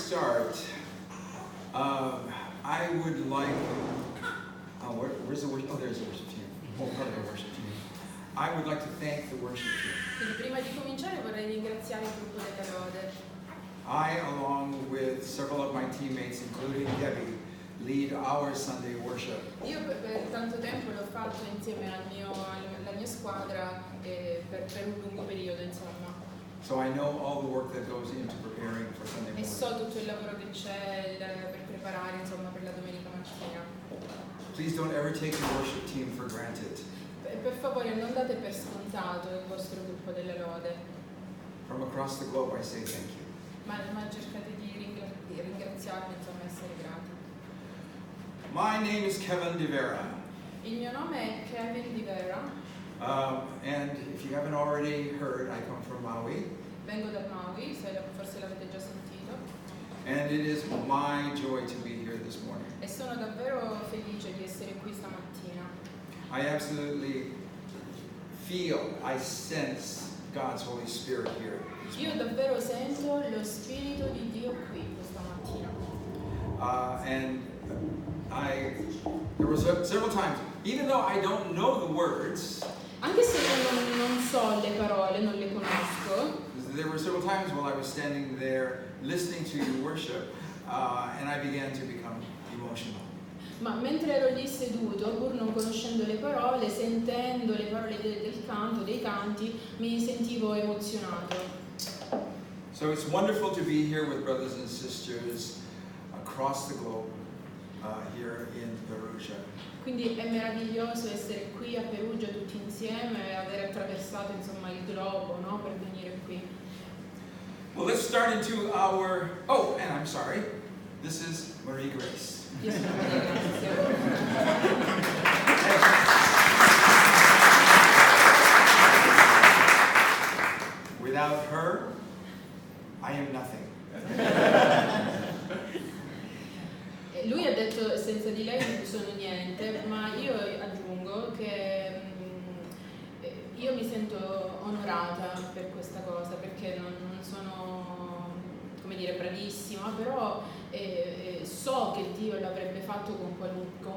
start, I would like, where's the worship? Oh, there's the worship team. Whole part of the worship team. I would like to thank the worship team. Quindi prima di cominciare vorrei ringraziare il gruppo della lode. I, along with several of my teammates, including Debbie, lead our Sunday worship. Io per tanto tempo l'ho fatto insieme alla mia squadra per un lungo periodo, insomma. So I know all the work that goes into preparing for Sunday E morning. so tutto il lavoro che c'è per preparare, insomma, per la domenica mattina. Please don't ever take the worship team for granted. Per favore non date per scontato il vostro gruppo della lode. From across the globe I say thank you. Ma cercate di ringraziarmi, insomma, essere grati. My name is Kevin De Vera. Il mio nome è Kevin Di Vera. And if you haven't already heard, I come from Maui. Vengo da Maui, forse l'avete già sentito. And it is my joy to be here this morning. E sono davvero felice di essere qui stamattina. I absolutely feel, I sense God's Holy Spirit here. Io davvero sento lo Spirito di Dio qui questa mattina. And there were several times, even though I don't know the words, Anche se io non so le parole, non le conosco, there were several times while I was standing there listening to you worship, and I began to become emotional. ma mentre ero lì seduto, pur non conoscendo le parole, sentendo le parole del canto, dei canti, mi sentivo emozionato. So it's wonderful to be here with brothers and sisters across the globe, here in Perugia. Quindi è meraviglioso essere qui a Perugia tutti insieme e aver attraversato, insomma, il globo, no, per venire qui. Well, let's start into our, oh, and I'm sorry, this is Marie Grace. Io sono Maria Grazia. Without her, I am nothing. Lui ha detto senza di lei non sono niente, ma io aggiungo che io mi sento onorata per questa cosa, perché non sono, come dire, bravissima, però so che Dio l'avrebbe fatto con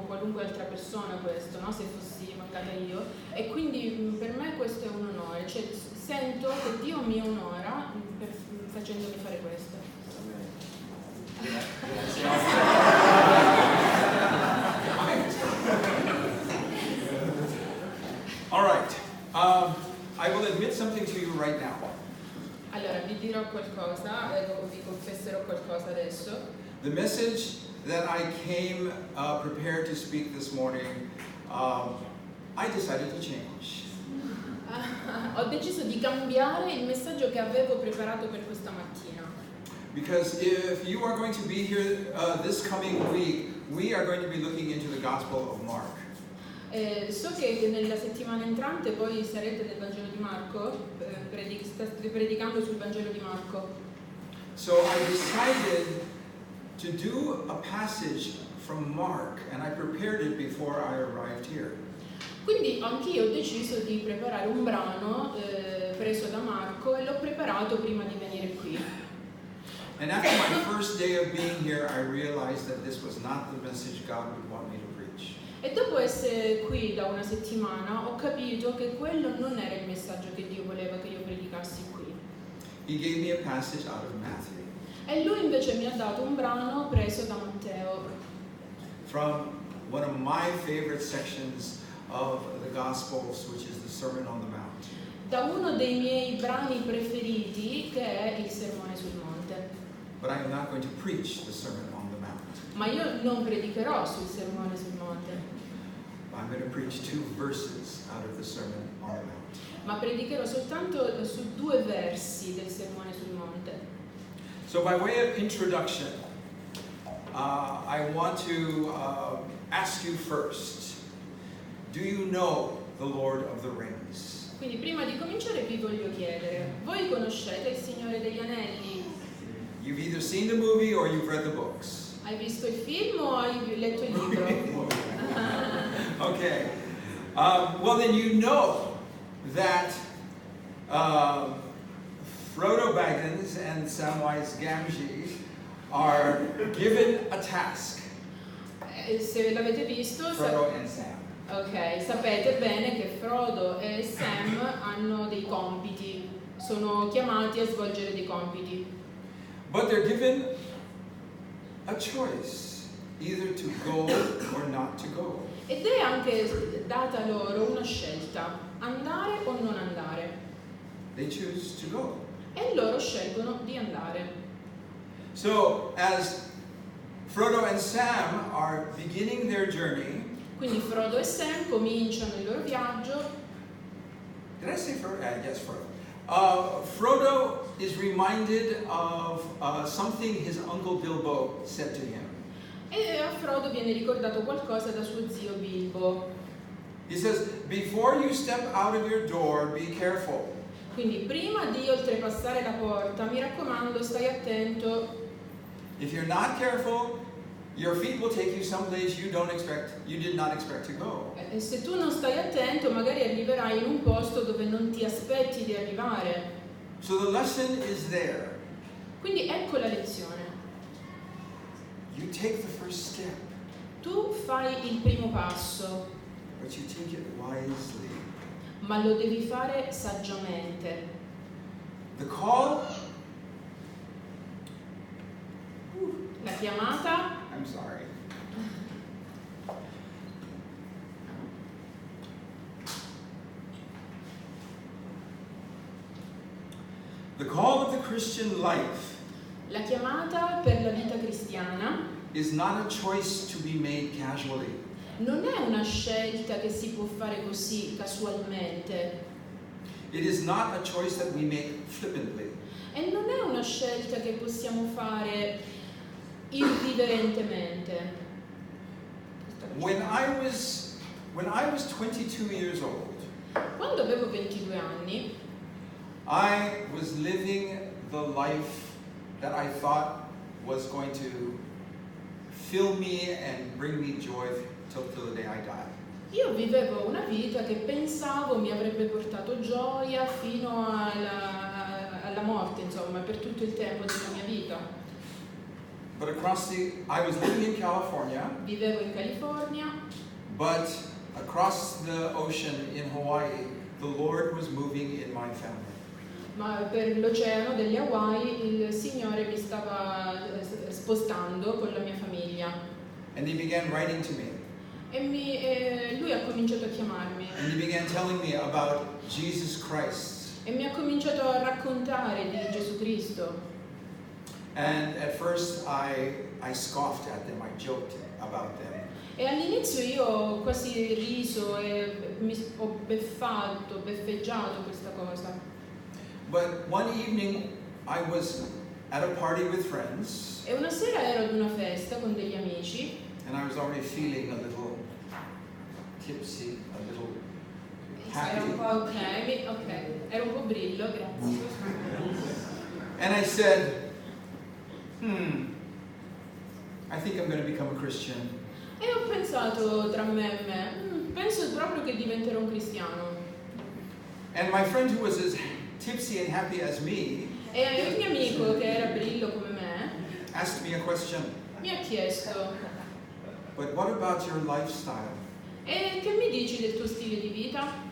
qualunque altra persona questo, no? Se fossi mancata io, e quindi per me questo è un onore, cioè sento che Dio mi onora facendomi fare questo. All right. I will admit something to you right now. Allora, vi dirò qualcosa, vi confesserò qualcosa adesso. The message that I came prepared to speak this morning, I decided to change. Ho deciso di cambiare il messaggio che avevo preparato per questa mattina. Because if you are going to be here this coming week, we are going to be looking into the Gospel of Mark. So che nella settimana entrante poi sarete nel Vangelo di Marco, state predicando sul Vangelo di Marco. So I decided to do a passage from Mark, and I prepared it before I arrived here. Quindi anch'io ho deciso di preparare un brano preso da Marco e l'ho preparato prima di venire qui. And after my first day of being here, I realized that this was not the message God would want me to preach. E dopo essere qui da una settimana ho capito che quello non era il messaggio che Dio voleva che io predicassi qui. He gave me a passage out of Matthew. E lui invece mi ha dato un brano preso da Matteo. From one of my favorite sections of the Gospels, which is the Sermon on the Mount. Da uno dei miei brani preferiti, che è il Sermone sul Monte. But I am not going to preach the Sermon on the Mount. Ma io non predicherò sul Sermone sul Monte. I'm going to preach 2 verses out of the Sermon on the Mount. Ma predicherò soltanto su 2 versi del Sermone sul Monte. So by way of introduction, I want to ask you first, do you know the Lord of the Rings? Quindi prima di cominciare vi voglio chiedere, voi conoscete il Signore degli Anelli? You've either seen the movie or you've read the books. Hai visto il film o hai letto il libro? Okay. Well, then you know that Frodo Baggins and Samwise Gamgee are given a task. Se l'avete visto, Frodo and Sam. ok, sapete bene che Frodo e Sam hanno dei compiti, sono chiamati a svolgere dei compiti. But they're given a choice, either to go or not to go. Ed è anche data loro una scelta, andare o non andare. They choose to go. E loro scelgono di andare. So, as Frodo and Sam are beginning their journey, Quindi Frodo e Sam cominciano il loro viaggio. did I say Frodo? Yes, Frodo. Frodo is reminded of something his uncle Bilbo said to him. E a Frodo viene ricordato qualcosa da suo zio Bilbo. He says, before you step out of your door, be careful. Quindi prima di oltrepassare la porta, mi raccomando, stai attento. If you're not careful, your feet will take you someplace you did not expect to go. E se tu non stai attento, magari arriverai in un posto dove non ti aspetti di arrivare. So the lesson is there. Quindi ecco la lezione. You take the first step, Tu fai il primo passo, but you take it wisely. ma lo devi fare saggiamente. The call, La chiamata, I'm sorry. The call of the Christian life la chiamata per la vita cristiana is not a choice to be made casually. non è una scelta che si può fare così casualmente It is not a choice that we make flippantly. e non è una scelta che possiamo fare irriverentemente. When I was 22 years old, Quando avevo 22 anni, I was living the life that I thought was going to fill me and bring me joy till the day I die. io vivevo una vita che pensavo mi avrebbe portato gioia fino alla morte, insomma, per tutto il tempo della mia vita. But I was living in California, Vivevo in California, but across the ocean in Hawaii, the Lord was moving in my family. ma per l'oceano degli Hawaii il Signore mi stava spostando con la mia famiglia. And He began writing to me. E lui ha cominciato a chiamarmi And He began telling me about Jesus Christ. e mi ha cominciato a raccontare di Gesù Cristo. And at first I scoffed at them, I joked about them. E all'inizio io ho quasi riso e ho beffeggiato questa cosa. But one evening I was at a party with friends, E una sera ero ad una festa con degli amici and I was already feeling a little tipsy, a little happy. ok, ero un po' brillo, grazie. And I said, I think I'm going to become a Christian. E ho pensato tra me e me, penso proprio che diventerò un cristiano. And my friend who was as tipsy and happy as me E il mio amico, che era brillo come me, asked me a question. mi ha chiesto, But what about your lifestyle? e che mi dici del tuo stile di vita?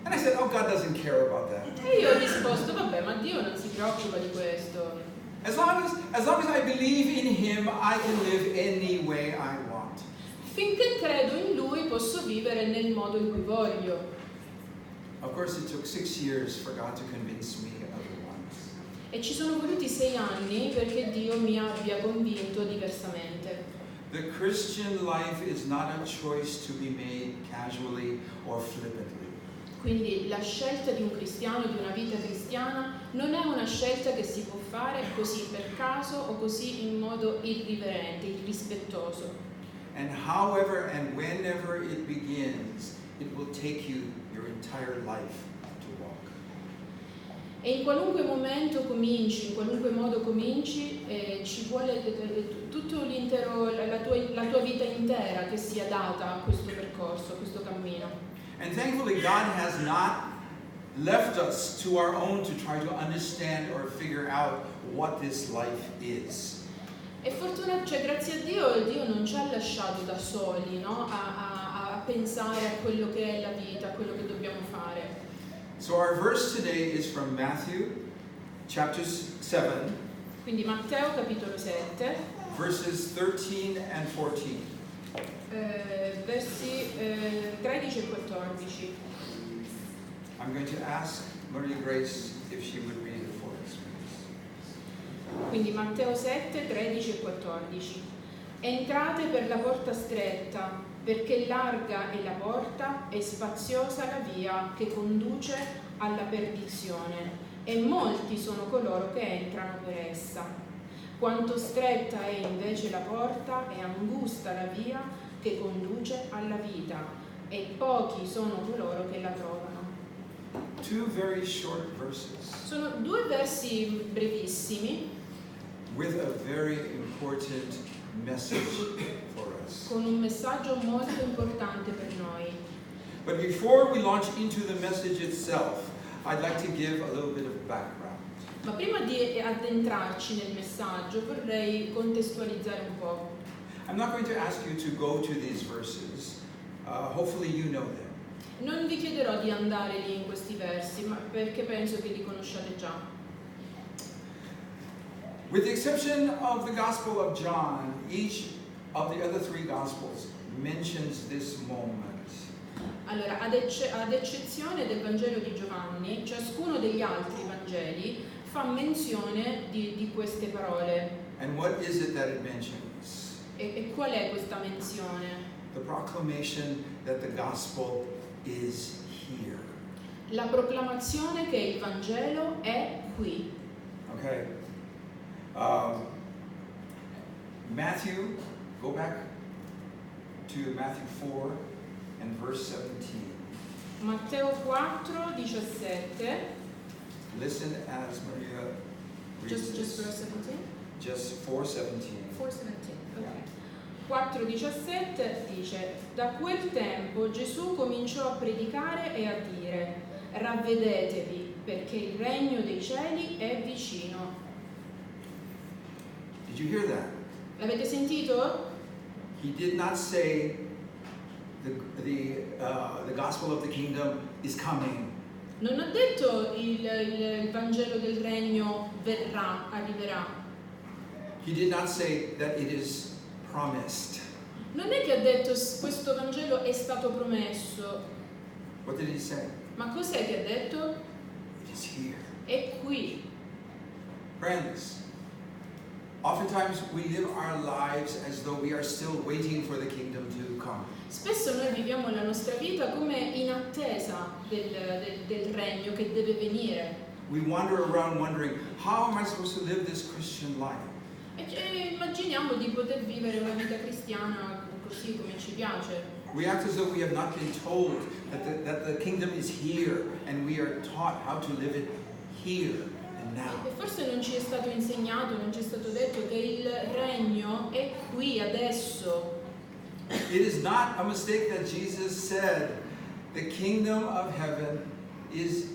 And I said, oh, God doesn't care about that. E io ho risposto, vabbè, ma Dio non si preoccupa di questo. As long as I believe in Him, I can live any way I want. Finché credo in Lui posso vivere nel modo in cui voglio. Of course, it took 6 years for God to convince me otherwise. E ci sono voluti 6 anni perché Dio mi abbia convinto diversamente. The Christian life is not a choice to be made casually or flippantly. Quindi la scelta di un cristiano, di una vita cristiana, non è una scelta che si può fare così per caso o così in modo irriverente, irrispettoso. And however and whenever it begins, it will take you your entire life to walk. E in qualunque momento cominci, in qualunque modo cominci, ci vuole tutto l'intero, la tua vita intera che sia data a questo percorso, a questo cammino. And thankfully, God has not left us to our own to try to understand or figure out what this life is. grazie a Dio, Dio non ci ha lasciato da soli, no? a pensare a quello che è la vita, a quello che dobbiamo fare. So our verse today is from Matthew chapter 7, Quindi Matteo capitolo 7, verses 13 and 14. versi 13 e 14. I'm going to ask Maria Grace if she would read it for us, please. Quindi Matteo 7, 13 e 14. Entrate per la porta stretta, perché larga è la porta e spaziosa la via che conduce alla perdizione, e molti sono coloro che entrano per essa. Quanto stretta è invece la porta e angusta la via che conduce alla vita, e pochi sono coloro che la trovano. Two very short verses Sono due versi brevissimi, with a very important message for us. con un messaggio molto importante per noi. But before we launch into the message itself, I'd like to give a little bit of background. Ma prima di addentrarci nel messaggio vorrei contestualizzare un po'. I'm not going to ask you to go to these verses. Hopefully you know them. Non vi chiederò di andare lì in questi versi, ma perché penso che li conosciate già. With the exception of the Gospel of John, each of the other three Gospels mentions this moment. Allora, ad eccezione del Vangelo di Giovanni, ciascuno degli altri Vangeli fa menzione di queste parole. And what is it that it mentions? E qual è questa menzione? The proclamation that the Gospel is here. La proclamazione che il Vangelo è qui. Okay? Matthew, go back to Matthew 4 and verse 17. Matteo 4, 17. Listen as Maria reads Just this. verse 17? Just 4:17. 4:17, ok. 4:17 dice: da quel tempo Gesù cominciò a predicare e a dire: ravvedetevi, perché il regno dei cieli è vicino. Did you hear that? L'avete sentito? He did not say the gospel of the kingdom is coming. Non ha detto il Vangelo del regno verrà, arriverà. He did not say that it is promised. Non è che ha detto questo Vangelo è stato promesso. What did he say? Ma cos'è che ha detto? It is here. È qui. Friends, oftentimes we live our lives as though we are still waiting for the kingdom to come. Spesso noi viviamo la nostra vita come in attesa del regno che deve venire. We wander around wondering, how am I supposed to live this Christian life? E immaginiamo di poter vivere una vita cristiana così come ci piace. We act as though we have not been told that the kingdom is here and we are taught how to live it here and now. E forse non ci è stato insegnato, non ci è stato detto che il regno è qui adesso. It is not a mistake that Jesus said, the kingdom of heaven is,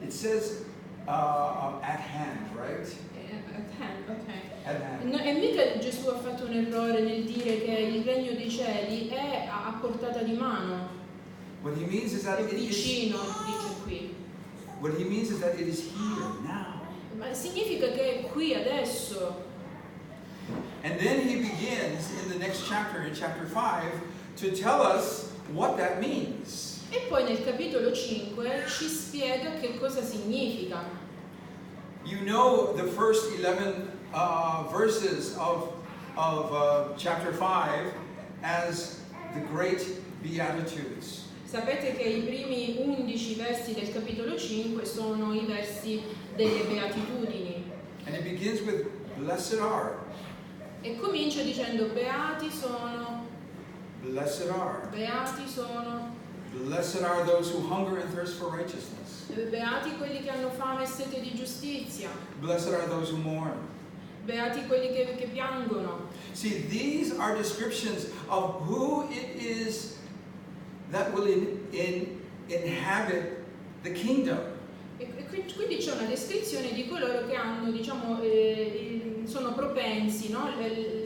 it says at hand, right? At hand, ok. At hand. No, e mica Gesù ha fatto un errore nel dire che il regno dei cieli è a portata di mano, What he means is that è it is, vicino, dice qui. what he means is that it is here now. Ma significa che è qui adesso. And then he begins in the next chapter, in chapter 5, to tell us what that means. E poi nel capitolo 5 ci spiega che cosa significa. You know the first 11 verses of chapter 5 as the great Beatitudes. Sapete che i primi 11 versi del capitolo 5 sono i versi delle beatitudini. And it begins with, blessed are, E comincia dicendo beati sono, blessed are, beati sono, blessed are those who hunger and thirst for righteousness. beati quelli che hanno fame e sete di giustizia, Blessed are those who mourn. beati quelli che piangono. See, these are descriptions of who it is that will inhabit the kingdom. E quindi c'è una descrizione di coloro che hanno, diciamo, sono propensi, no?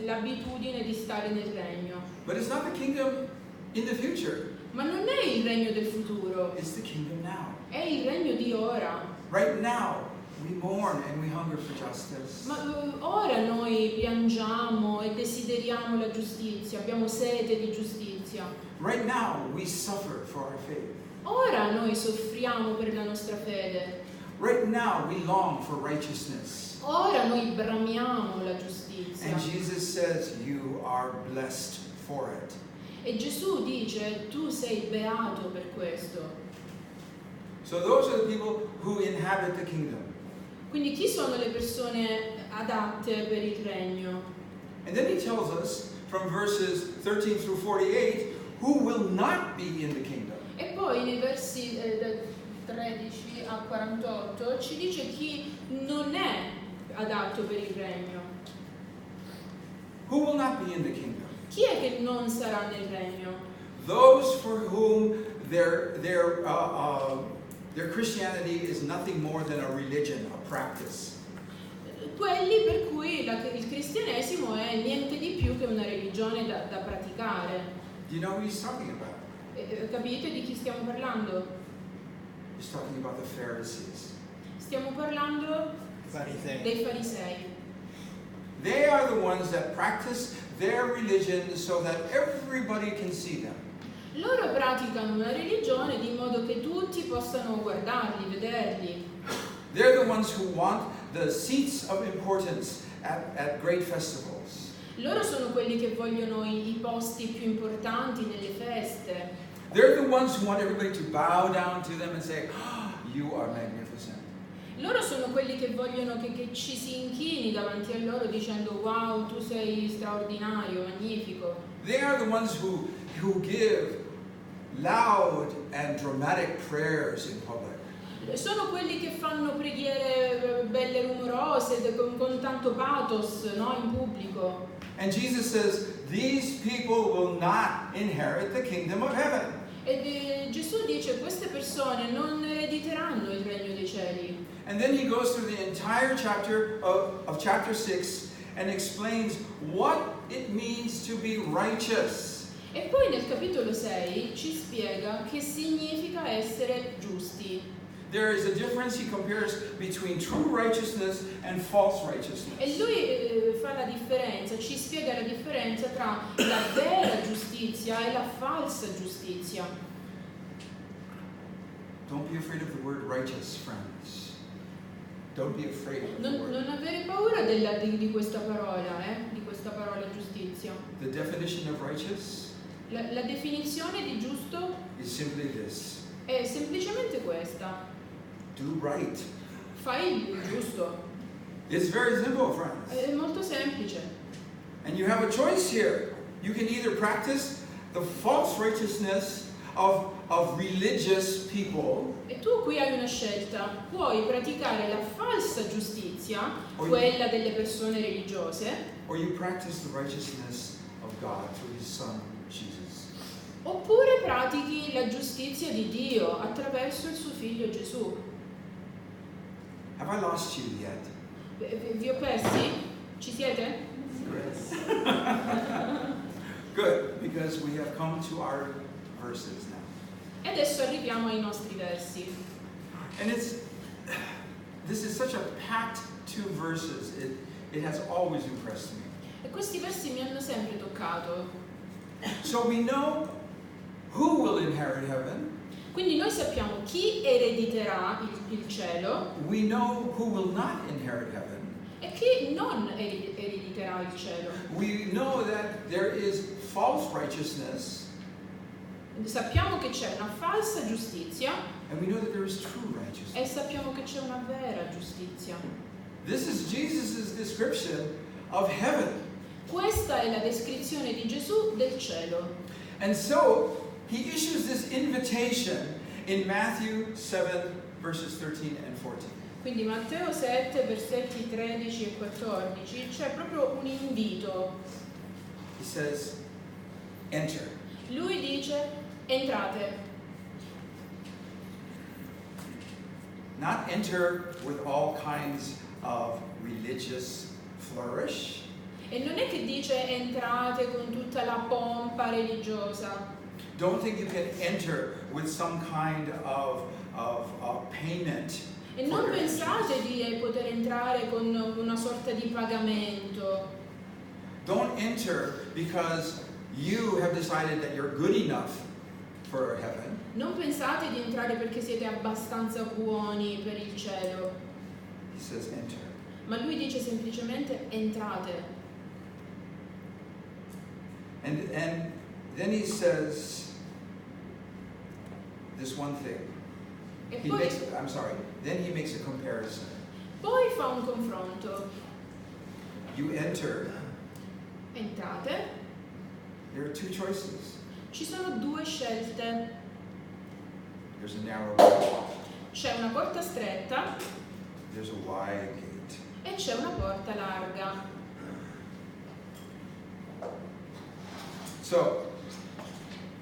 L'abitudine di stare nel regno. But it's not the kingdom in the future. Ma non è il regno del futuro, It's the kingdom now. è il regno di ora. Right now, we mourn and we hunger for justice. Ma ora noi piangiamo e desideriamo la giustizia, abbiamo sete di giustizia. Right now, we suffer for our faith. Ora noi soffriamo per la nostra fede. Right now, we long for righteousness. Ora noi bramiamo la giustizia. And Jesus says, you are blessed for it. E Gesù dice, tu sei beato per questo. So those are the people who inhabit the kingdom. Quindi chi sono le persone adatte per il regno? And then he tells us from verses 13 through 48 who will not be in the kingdom. E poi nei versi 13 a 48 ci dice chi non è adatto per il regno. Who will not be in the kingdom? Chi è che non sarà nel regno? Those for whom their Christianity is nothing more than a religion, a practice. Quelli per cui il cristianesimo è niente di più che una religione da praticare. Do you know who he's talking about? Capite di chi stiamo parlando? He's talking about the Pharisees. Stiamo parlando dei farisei. They are the ones that practice their religion so that everybody can see them. Loro praticano una religione di modo che tutti possano guardarli, vederli. They're the ones who want the seats of importance at great festivals. Loro sono quelli che vogliono i posti più importanti nelle feste. They're the ones who want everybody to bow down to them and say, oh, you are magnificent. Loro sono quelli che vogliono che ci si inchini davanti a loro dicendo wow, tu sei straordinario, magnifico. They are the ones who give loud and dramatic prayers in public. Sono quelli che fanno preghiere belle rumorose, con tanto pathos, no, in pubblico. And Jesus says, these people will not inherit the kingdom of heaven. E Gesù dice, queste persone non erediteranno il regno dei cieli. And then he goes through the entire chapter of chapter 6 and explains what it means to be righteous. E poi nel capitolo 6 ci spiega che significa essere giusti. There is a difference, he compares between true righteousness and false righteousness. E lui fa la differenza, ci spiega la differenza tra la vera giustizia e la falsa giustizia. Don't be afraid of the word righteous, friends. Don't be afraid of the word. Non avere paura di questa parola, di questa parola giustizia. The definition of righteous La definizione di giusto is simply this. è semplicemente questa. Do right. Fai il giusto. It's very simple, friends. È molto semplice. And you have a choice here. You can either practice the false righteousness of religious people. E tu qui hai una scelta. Puoi praticare la falsa giustizia, quella delle persone religiose, Or you practice the righteousness of God through His Son, Jesus. oppure pratichi la giustizia di Dio attraverso il suo figlio Gesù. Have I lost you yet? Vi ho persi? Ci siete? Good, because we have come to our verses now. E adesso arriviamo ai nostri versi. And this is such a packed two verses. It has always impressed me. E questi versi mi hanno sempre toccato. So we know who will inherit heaven. Quindi noi sappiamo chi erediterà il cielo We know who will not inherit heaven. e chi non erediterà il cielo. We know that there is false righteousness, Sappiamo che c'è una falsa giustizia and we know that there is true righteousness. e sappiamo che c'è una vera giustizia. This is Jesus' description of heaven. Questa è la descrizione di Gesù del cielo. And so he issues this invitation in Matthew 7, verses 13 and 14. Quindi Matteo 7, versetti 13 e 14, c'è proprio un invito. He says, enter. Lui dice, entrate. Not enter with all kinds of religious flourish. E non è che dice entrate con tutta la pompa religiosa. Don't think you can enter with some kind of payment. E non pensate di poter entrare con una sorta di pagamento. Don't enter because you have decided that you're good enough for heaven. Non pensate di entrare perché siete abbastanza buoni per il cielo. He says enter. Ma lui dice semplicemente entrate. And then he says this one thing. E He poi, makes, I'm sorry, then he makes a comparison. poi fa un confronto. You enter, Entrate. there are two choices. Ci sono due scelte. There's a narrow gate, C'è una porta stretta there's a wide gate. e c'è una porta larga. So,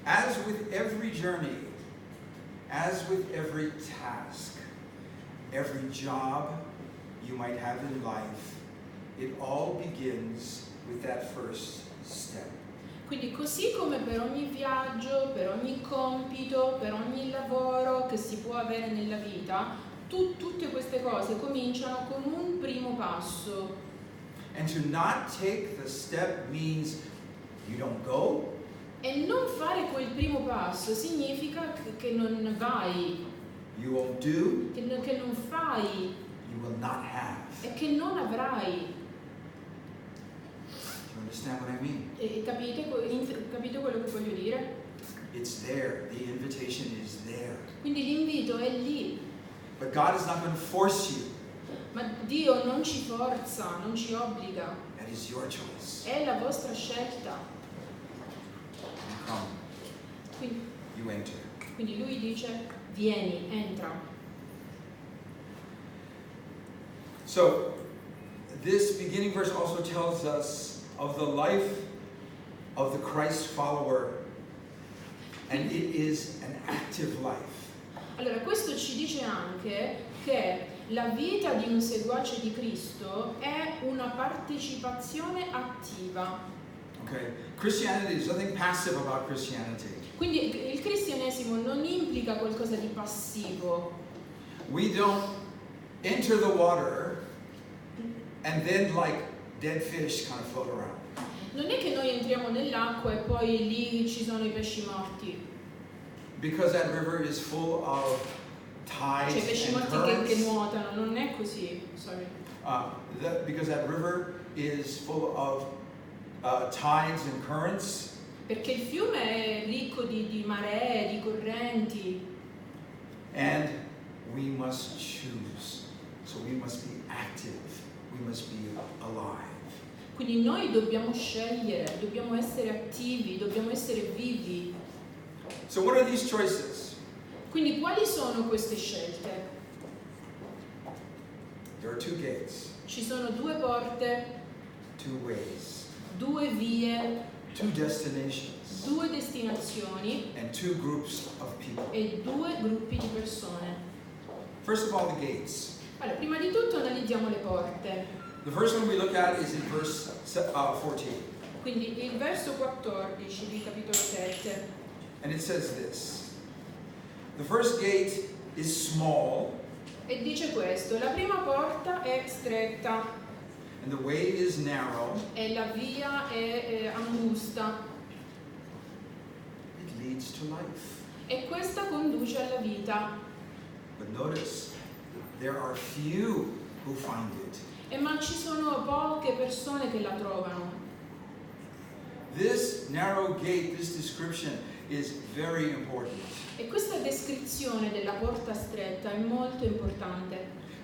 as with every journey, as with every task, every job you might have in life, it all begins with that first step. Quindi così come per ogni viaggio, per ogni compito, per ogni lavoro che si può avere nella vita, tutte queste cose cominciano con un primo passo. And to not take the step means you don't go, E non fare quel primo passo significa che non vai, you won't do, che non fai you will not have. e che non avrai. Do you understand what I mean? E capite quello che voglio dire? It's there. The invitation is there. Quindi l'invito è lì, But God is not going to force you. ma Dio non ci forza, non ci obbliga, That is your choice. è la vostra scelta. You come, Quindi, you enter. quindi lui dice vieni, entra. So, this beginning verse also tells us of the life of the Christ follower, and it is an active life. Allora, questo ci dice anche che la vita di un seguace di Cristo è una partecipazione attiva. Okay? Christianity, there's nothing passive about Christianity. Quindi il cristianesimo non implica qualcosa di passivo. We don't enter the water and then, like dead fish, kind of float around. Non è che noi entriamo nell'acqua e poi lì ci sono i pesci morti. Because that river is full of Cioè i tides pesci and morti che currents. nuotano, non è così. Sorry. Because that river is full of tides and currents. Perché il fiume è ricco di maree, di correnti. And we must choose. So we must be active. We must be alive. Quindi noi dobbiamo scegliere, dobbiamo essere attivi, dobbiamo essere vivi. So what are these choices? Quindi quali sono queste scelte? There are two gates, Ci sono due porte, two ways, due vie, two destinations, due destinazioni and two groups of people. e due gruppi di persone. First of all, the gates. Allora, prima di tutto analizziamo le porte. The first one we look at is in verse 14. Quindi il verso 14 di capitolo 7. And it says this. The first gate is small, E dice questo: la prima porta è stretta and the way is narrow. e la via è angusta It leads to life. e questa conduce alla vita. But notice, there are few who find it. Ma ci sono poche persone che la trovano. This narrow gate, this description is very important. E questa descrizione della porta stretta è molto importante.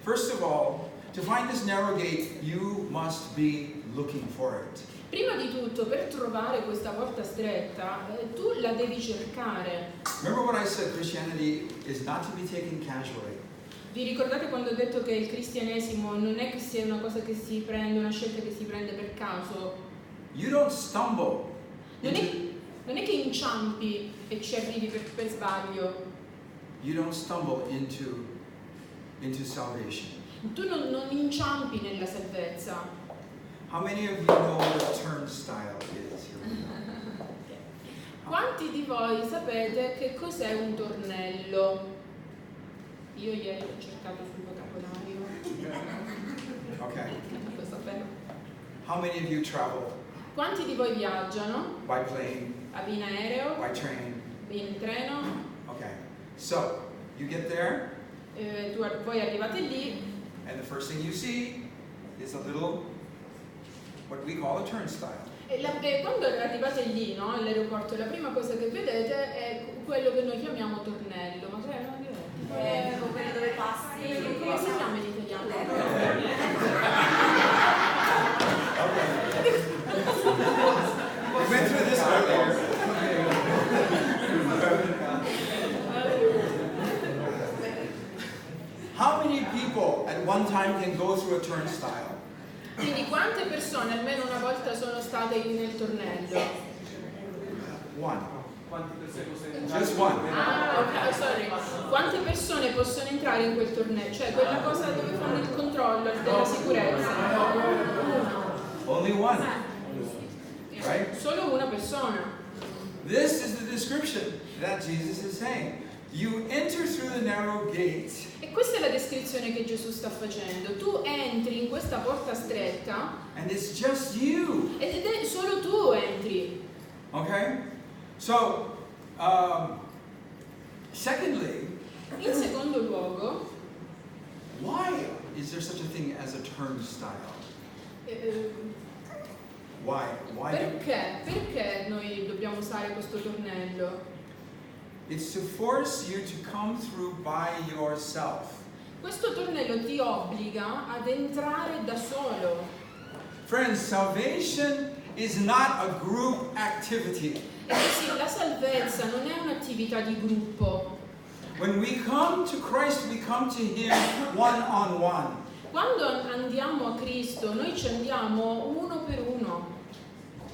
First of all, to find this narrow gate, you must be looking for it. Prima di tutto, per trovare questa porta stretta, tu la devi cercare. Remember what I said, Christianity is not to be taken casually. Vi ricordate quando ho detto che il cristianesimo non è che sia una cosa che si prende, una scelta che si prende per caso? You don't stumble Non è che inciampi e ci arrivi per sbaglio. You don't stumble into salvation. Tu non inciampi nella salvezza. How many of you know what a turnstile is? Quanti di voi sapete che cos'è un tornello? Io ieri l'ho cercato sul vocabolario. Okay. Lo sapevo. How many of you travel Quanti di voi viaggiano? by plane, In aereo? by train? In treno? Okay. So, you get there, Voi arrivate lì and the first thing you see is a little, what we call a turnstile. e quando arrivate lì, no, all'aeroporto, la prima cosa che vedete è quello che noi chiamiamo tornello. Ma che è? Quello dove passi. Come si chiama in italiano? We went through this earlier. How many people at one time can go through a turnstile? Quindi quante persone almeno una volta sono state nel tornello? One. Quante persone possono Just one. Ok, sorry. Quante persone possono entrare in quel tornello? Cioè quella cosa dove fanno il controllo della sicurezza? Uno. Only one. Right? Solo una persona. This is the description that Jesus is saying. You enter through the narrow gate. E questa è la descrizione che Gesù sta facendo. Tu entri in questa porta stretta And it's just you. ed è solo tu entri. Okay? So, secondly, In secondo luogo, why is there such a thing as a turnstile? eh, Why? Why? perché noi dobbiamo usare questo tornello? It's to force you to come through by yourself. Questo tornello ti obbliga ad entrare da solo. Friends, salvation is not a group activity. E sì, la salvezza non è un'attività di gruppo. When we come to Christ, we come to Him one on one. Quando andiamo a Cristo, noi ci andiamo uno per uno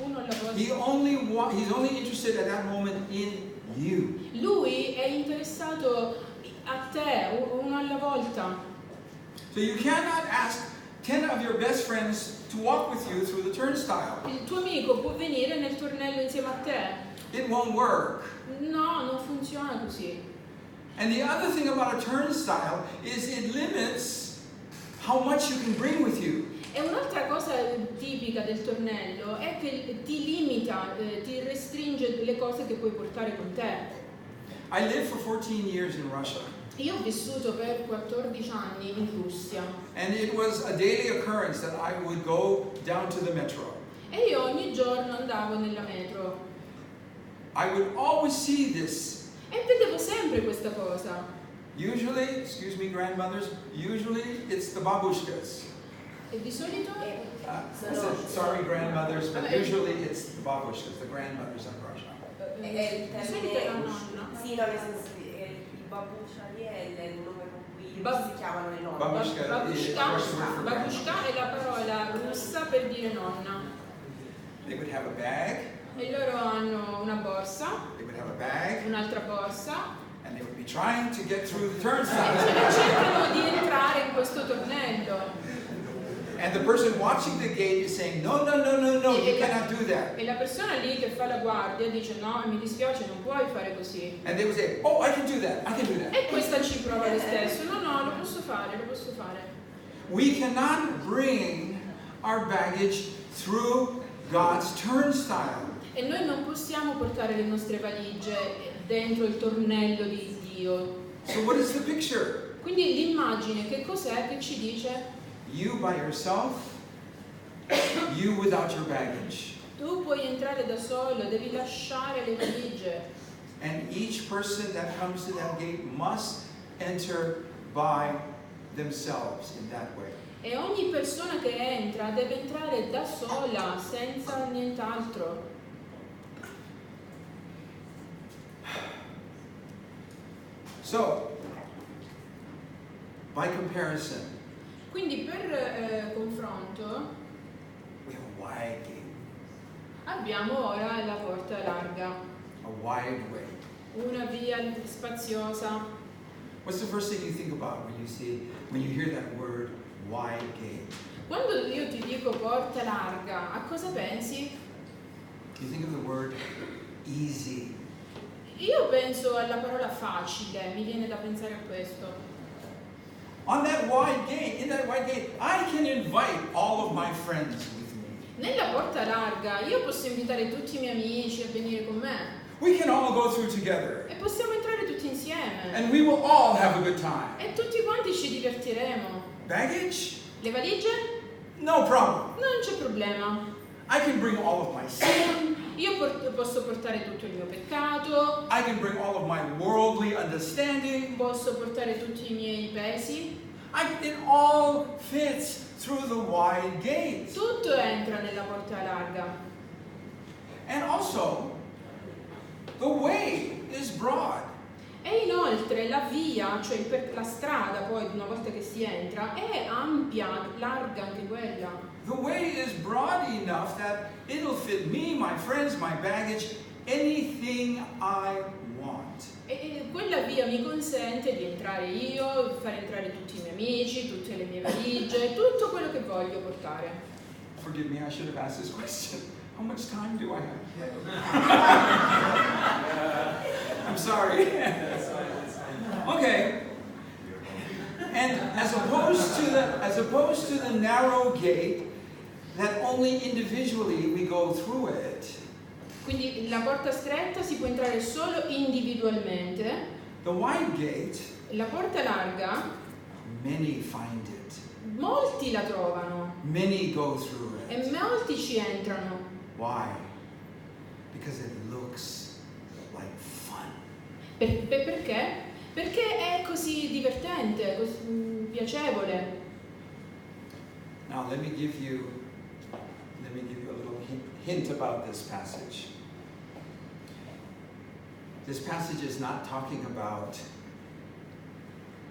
alla volta. He's only interested at that moment in you. Lui è interessato a te, uno alla volta. So you cannot ask 10 of your best friends to walk with you through the turnstile. Il tuo amico può venire nel tornello insieme a te? It won't work. No, non funziona così. And the other thing about a turnstile is it limits how much you can bring with you. E un'altra cosa tipica del tornello è che ti limita, ti restringe le cose che puoi portare con te. I lived for 14 years in Russia. Io ho vissuto per 14 anni in Russia And it was a daily occurrence that I would go down to the metro. e io ogni giorno andavo nella metro I would always see this. e vedevo sempre questa cosa. Usually, excuse me, grandmothers, usually it's the babushkas. E di solito I said, sorry, grandmothers, but usually it's the babushkas, the grandmothers in Russia. È il di solito è la termine. nonna. Sì, no, nel senso che il babuscia lì è il nome con cui si chiamano le nonne. Babushka. Babushka è la parola russa per dire nonna. They would have a bag, E loro hanno una borsa, they would have a bag, un'altra borsa and they would be trying to get through the e turnstile. cercano di entrare in questo tornello. And the person watching the gate is saying, no, no, no, no, no, you cannot do that. E la persona lì che fa la guardia dice no, mi dispiace, non puoi fare così. And they would say, oh, I can do that, I can do that. E questa ci prova lo stesso. No, no, lo posso fare, lo posso fare. We cannot bring our baggage through God's turnstile. E noi non possiamo portare le nostre valigie dentro il tornello di Dio. So what is the picture? Quindi l'immagine che cos'è che ci dice? You by yourself, you without your baggage. Tu puoi entrare da solo, devi lasciare le valigie. And each person that comes to that gate must enter by themselves in that way. E ogni persona che entra deve entrare da sola, senza nient'altro. So, by comparison, Quindi per confronto we have a wide gate, abbiamo ora la porta larga, a wide way. una via spaziosa. What's the first thing you think about when you hear that word, wide gate? Quando io ti dico porta larga, a cosa pensi? You think of the word easy. Io penso alla parola facile, mi viene da pensare a questo. On that wide gate, in that wide gate, I can invite all of my friends with me. Nella porta larga io posso invitare tutti i miei amici a venire con me. We can all go through together. E possiamo entrare tutti insieme. And we will all have a good time. E tutti quanti ci divertiremo. Baggage? Le valigie? No problem. Non c'è problema. I can bring all of my sin. Io posso portare tutto il mio peccato. I can bring all of my worldly understanding. Posso portare tutti i miei pesi. It all fits through the wide gate. Tutto entra nella porta larga. And also, the way is broad. E inoltre la via, cioè la strada poi una volta che si entra, è ampia, larga anche quella. The way is broad enough that it'll fit me, my friends, my baggage, anything I want. E quella via mi consente di entrare io, far entrare tutti i miei amici, tutte le mie valigie, tutto quello che voglio portare. Forgive me, I should have asked this question. How much time do I have? I'm sorry. Okay. And as opposed to the narrow gate that only individually we go through it. Quindi la porta stretta si può entrare solo individualmente. The wide gate, La porta larga, many find it. molti la trovano Many go through it. e molti ci entrano. Why? Because it looks like fun. Perché? Perché è così divertente, così piacevole. Now let me give you a little hint about this passage. This passage is not talking about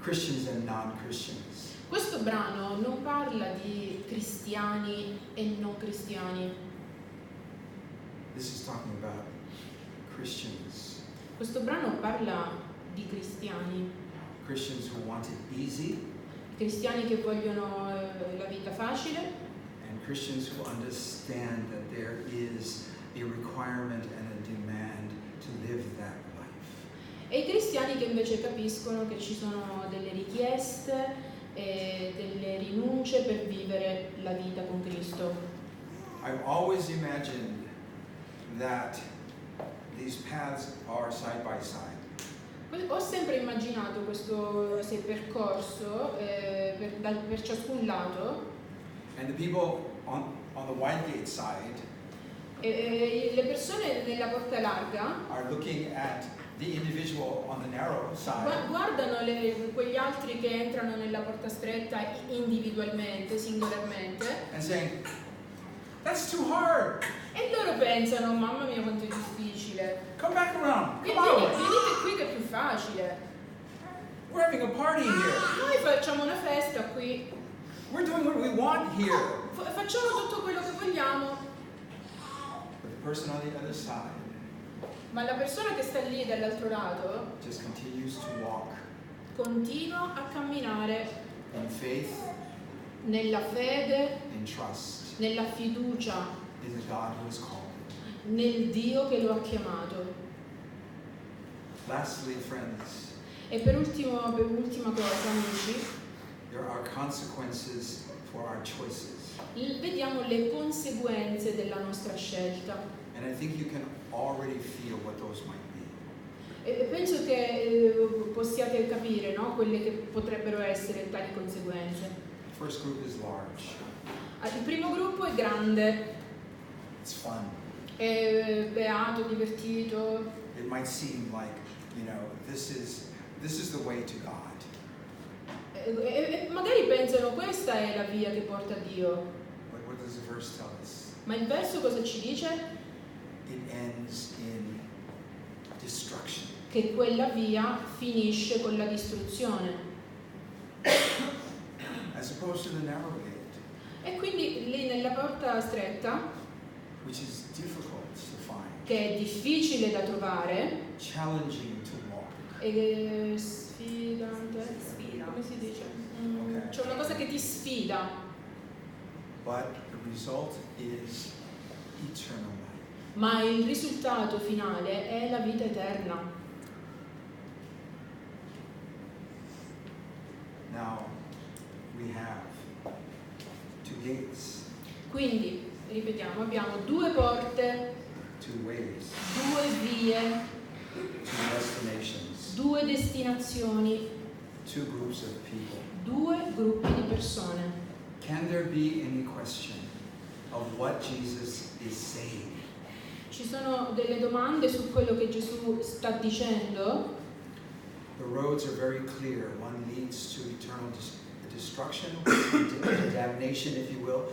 Christians and non-Christians. Questo brano non parla di cristiani e non cristiani. This is talking about Christians. Questo brano parla di cristiani. Christians who want it easy. Cristiani che vogliono la vita facile. And Christians who understand that there is a requirement and a demand to live that life. E i cristiani che invece capiscono che ci sono delle richieste e delle rinunce per vivere la vita con Cristo. I've always imagined that these paths are side by side. Ho sempre immaginato questo percorso per ciascun lato. And the people on the wide gate side Le persone nella porta larga are looking at the individual on the narrow side guardano quegli altri che entrano nella porta stretta individualmente, singolarmente, and saying, "That's too hard. e loro pensano, mamma mia quanto è difficile. Come back around. Come on. Venite qui che è più facile. We're having a party here. Noi facciamo una festa qui, We're doing what we want here." facciamo tutto quello che vogliamo. But the person on the other side Ma la persona che sta lì dall'altro lato just continues to walk continua a camminare in faith, nella fede, in trust, nella fiducia, in the God who has called him. nel Dio che lo ha chiamato. Lastly, friends, E per ultima cosa, amici, there are consequences for our choices. vediamo le conseguenze della nostra scelta. And I think you can already feel what those might be. E penso che possiate capire, no? Quelle che potrebbero essere tali conseguenze. The first group is large. Il primo gruppo è grande, It's fun. è beato, divertito. It might seem like, this is the way to God. E magari pensano questa è la via che porta a Dio. But what does the verse tell us? Ma il verso cosa ci dice? It ends in destruction. Che quella via finisce con la distruzione. As opposed to the narrow gate, E quindi lì nella porta stretta, which is difficult to find, che è difficile da trovare, challenging to walk. e sfidante, Sfida. come si dice? Ok. C'è una cosa che ti sfida. but the result is eternal life. Ma il risultato finale è la vita eterna. Now, we have 2 gates, Quindi, ripetiamo, abbiamo 2 porte, 2 ways, 2 vie, 2 destinations, 2 destinazioni, 2 groups of people. 2 gruppi di persone. Can there be any question of what Jesus is saying? Ci sono delle domande su quello che Gesù sta dicendo? The roads are very clear. One leads to eternal destruction, damnation, if you will.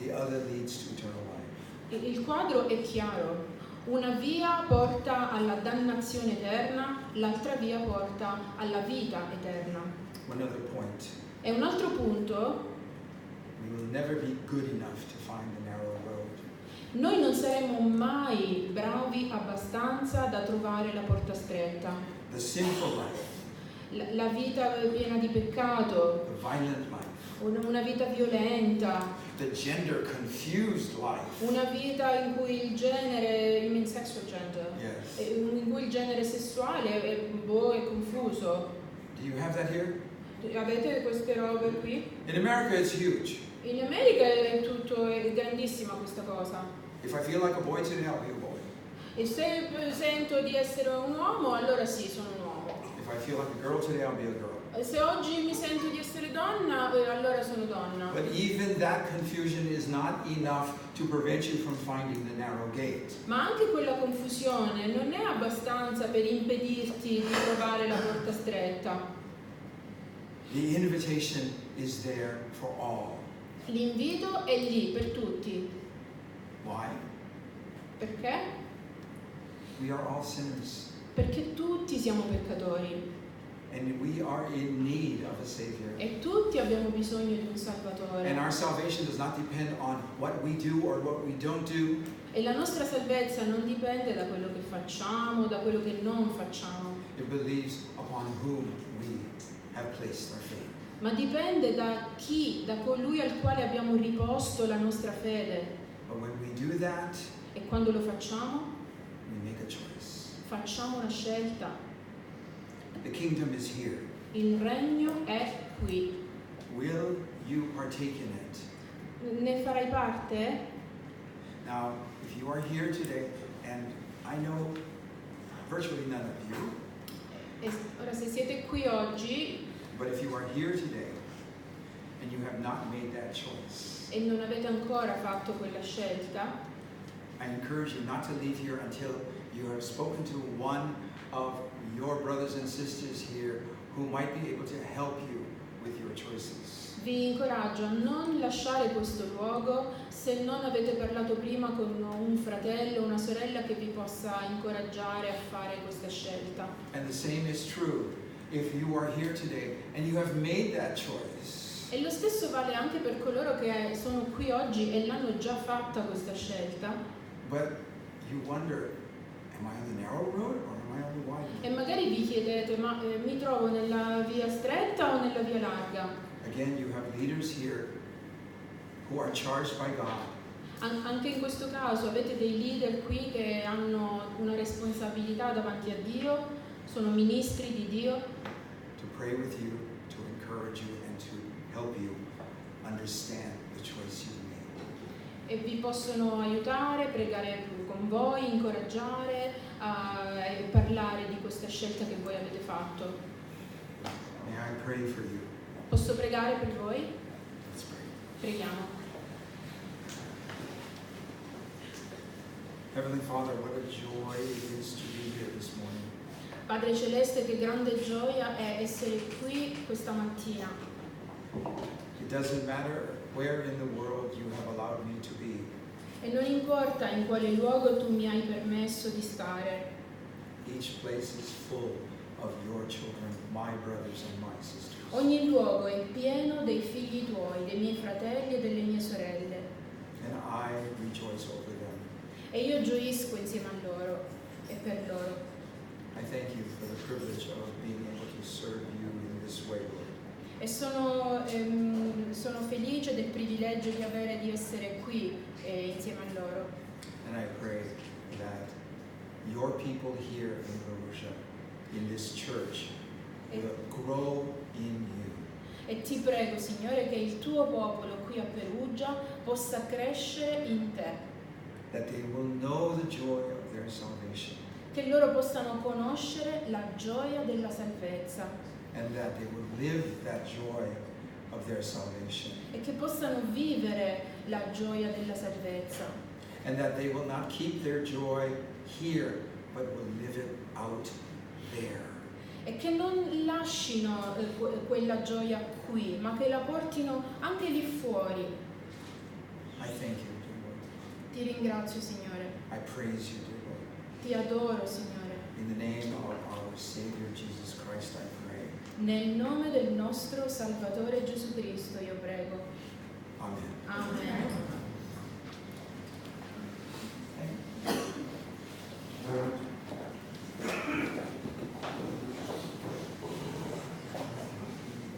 The other leads to eternal life. Il quadro è chiaro. Una via porta alla dannazione eterna, l'altra via porta alla vita eterna. One other point. E un altro punto, We will never be good enough to find the narrow road. noi non saremo mai bravi abbastanza da trovare la porta stretta. The sinful life, La vita piena di peccato, the violent life, una vita violenta, the gender confused life. una vita in cui il genere, you mean sexual gender, Yes. in cui il genere sessuale è confuso. Do you have that here? Avete queste robe qui? In America it's huge. In America è grandissima questa cosa. If I feel like a boy today, I'll be a boy. E se sento di essere un uomo, allora sì, sono un uomo. If I feel like a girl today, I'll be a girl. E se oggi mi sento di essere donna, allora sono donna. But even that confusion is not enough to prevent you from finding the narrow gate. Ma anche quella confusione non è abbastanza per impedirti di trovare la porta stretta. The invitation is there for all. L'invito è lì per tutti. Why? Perché? We are all sinners, Perché tutti siamo peccatori and we are in need of a Savior. e tutti abbiamo bisogno di un And Salvatore. our salvation does not depend on what we do or what we don't do. E la nostra salvezza non dipende da quello che facciamo, da quello che non facciamo, It believes upon whom we have placed our faith. ma dipende da chi, da colui al quale abbiamo riposto la nostra fede. But when we do that, E quando lo facciamo, we make a choice. facciamo una scelta. The kingdom is here. Il regno è qui. Will you partake in it? Ne farai parte? Now, if you are here today, and I know virtually none of you, E ora se siete qui oggi but if you are here today and you have not made that choice, e non avete ancora fatto quella scelta, I encourage you not to leave here until you have spoken to one of your brothers and sisters here who might be able to help you with your choices. vi incoraggio a non lasciare questo luogo se non avete parlato prima con un fratello o una sorella che vi possa incoraggiare a fare questa scelta. And the same is true if you are here today and you have made that choice. E lo stesso vale anche per coloro che sono qui oggi e l'hanno già fatta questa scelta. But you wonder, am I on the narrow road or am I on the wide road? E magari vi chiedete, ma mi trovo nella via stretta o nella via larga? Again, you have leaders here who are charged by God Anche in questo caso avete dei leader qui che hanno una responsabilità davanti a Dio, sono ministri di Dio, to pray with you, to encourage you, and to help you understand the choice you made. e vi possono aiutare, pregare con voi, incoraggiare e parlare di questa scelta che voi avete fatto. May I pray for you? Posso pregare per voi? Let's pray. Preghiamo. Heavenly Father, what a joy it is to be here this morning. Padre Celeste, che grande gioia è essere qui questa mattina. It doesn't matter where in the world you have allowed me to be. E non importa in quale luogo tu mi hai permesso di stare. Each place is full of your children, my brothers and my sisters. Ogni luogo è pieno dei figli tuoi, dei miei fratelli e delle mie sorelle. And I rejoice over them. E io gioisco insieme a loro e per loro. I thank you for the privilege of being able to serve you in this way, Lord. E sono felice del privilegio di essere qui insieme a loro. And I pray that your people here in Perugia, in this church, will grow in you. E ti prego, Signore, che il tuo popolo qui a Perugia possa crescere in te. That they will know the joy of their salvation. Che loro possano conoscere la gioia della salvezza. And that they will live that joy of their salvation. E che possano vivere la gioia della salvezza. And that they will not keep their joy here, but will live it out there. E che non lascino quella gioia qui, ma che la portino anche lì fuori. I thank you, dear Lord. Ti ringrazio, Signore. I praise you, dear Lord. Ti adoro, Signore. In the name of our Savior Jesus Christ, I pray. Nel nome del nostro Salvatore Gesù Cristo io prego. Amen. Amen.